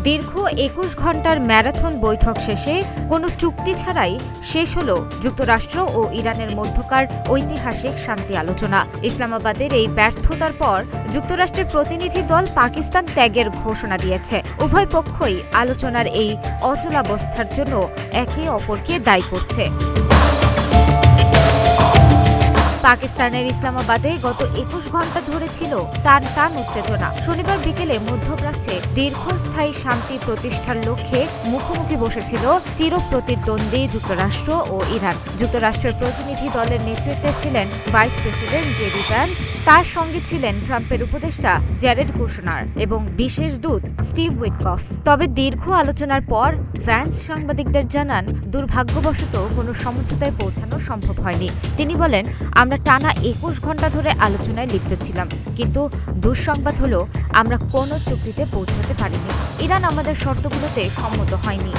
দীর্ঘ ২১ ঘণ্টার ম্যারাথন বৈঠক শেষে কোনো চুক্তি ছাড়াই শেষ হল যুক্তরাষ্ট্র ও ইরানের মধ্যকার ঐতিহাসিক শান্তি আলোচনা। ইসলামাবাদের এই ব্যর্থতার পর যুক্তরাষ্ট্রের প্রতিনিধি দল পাকিস্তান ত্যাগের ঘোষণা দিয়েছে। উভয় পক্ষই আলোচনার এই অচলাবস্থার জন্য একে অপরকে দায়ী করছে। পাকিস্তানের ইসলামাবাদে গত ২১ ঘণ্টা ধরে ছিল টান টান উত্তেজনা। শনিবার বিকেলে মধ্যপ্রাচ্যে দীর্ঘস্থায়ী শান্তি প্রতিষ্ঠার লক্ষ্যে মুখোমুখি বসেছিল চিরপ্রতিদ্বন্দ্বী যুক্তরাষ্ট্র ও ইরান। যুক্তরাষ্ট্রের প্রতিনিধি দলের নেতৃত্বে ছিলেন ভাইস প্রেসিডেন্ট জেডি ভ্যান্স, তার সঙ্গে ছিলেন ট্রাম্পের উপদেষ্টা জ্যারেড কুশনার এবং বিশেষ দূত স্টিভ উইটকফ। তবে দীর্ঘ আলোচনার পর ভ্যান্স সাংবাদিকদের জানান, দুর্ভাগ্যবশত কোনো সমঝোতায় পৌঁছানো সম্ভব হয়নি। তিনি বলেন, আমরা টানা ২১ ঘণ্টা ধরে আলোচনায় লিপ্ত ছিলাম, কিন্তু দুঃসংবাদ হলো আমরা কোনো চুক্তিতে পৌঁছাতে পারিনি। ইরান আমাদের শর্তগুলোতে সম্মত হয়নি।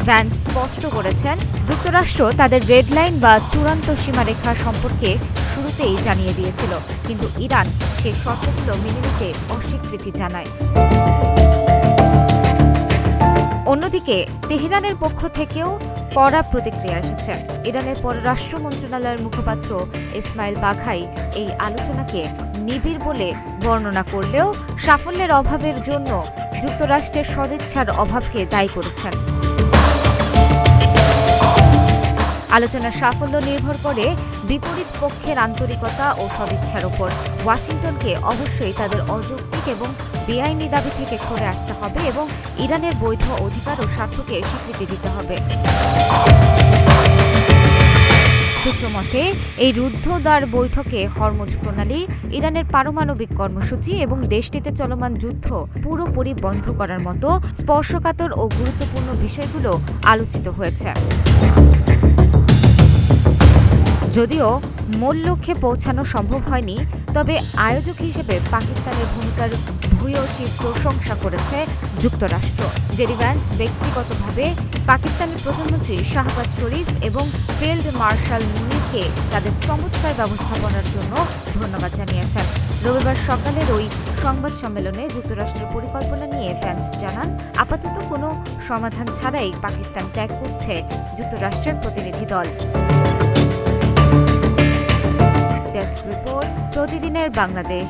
ভ্যান্স স্পষ্ট করেছেন, যুক্তরাষ্ট্র তাদের রেড লাইন বা চূড়ান্ত সীমারেখা সম্পর্কে শুরুতেই জানিয়ে দিয়েছিল, কিন্তু ইরান সেই শর্তগুলো মেনে নিতে অস্বীকৃতি জানায়। অন্যদিকে তেহরানের পক্ষ থেকেও কড়া প্রতিক্রিয়া এসেছে। ইরানের পররাষ্ট্র মন্ত্রণালয়ের মুখপাত্র ইসমাইল বাঘাই এই আলোচনাকে নিবিড় বলে বর্ণনা করলেও সাফল্যের অভাবের জন্য যুক্তরাষ্ট্রের সদিচ্ছার অভাবকে দায়ী করেছেন। আলোচনার সাফল্য নির্ভর করে বিপরীত পক্ষের আন্তরিকতা ও সদিচ্ছার উপর। ওয়াশিংটনকে অবশ্যই তাদের অযৌক্তিক এবং বেআইনি দাবি থেকে সরে আসতে হবে এবং ইরানের বৈধ অধিকার ও স্বার্থকে স্বীকৃতি দিতে হবে। সূত্রমতে এই রুদ্ধদ্বার বৈঠকে হরমুজ প্রণালী, ইরানের পারমাণবিক কর্মসূচি এবং দেশটিতে চলমান যুদ্ধ পুরোপুরি বন্ধ করার মতো স্পর্শকাতর ও গুরুত্বপূর্ণ বিষয়গুলো আলোচিত হয়েছে। যদিও মূল লক্ষ্যে পৌঁছানো সম্ভব হয়নি, তবে আয়োজক হিসেবে পাকিস্তানের ভূমিকার ভূয়সী প্রশংসা করেছে যুক্তরাষ্ট্র। জেডি ভ্যান্স ব্যক্তিগতভাবে পাকিস্তানের প্রধানমন্ত্রী শাহবাজ শরীফ এবং ফিল্ড মার্শাল মুনিরকে তাদের চমৎকার ব্যবস্থাপনার জন্য ধন্যবাদ জানিয়েছেন। রবিবার সকালের ওই সংবাদ সম্মেলনে যুক্তরাষ্ট্রের পরিকল্পনা নিয়ে ভ্যান্স জানান, আপাতত কোনো সমাধান ছাড়াই পাকিস্তান ত্যাগ করছে যুক্তরাষ্ট্রের প্রতিনিধি দল। ডেস্ক রিপোর্ট, প্রতিদিনের বাংলাদেশ।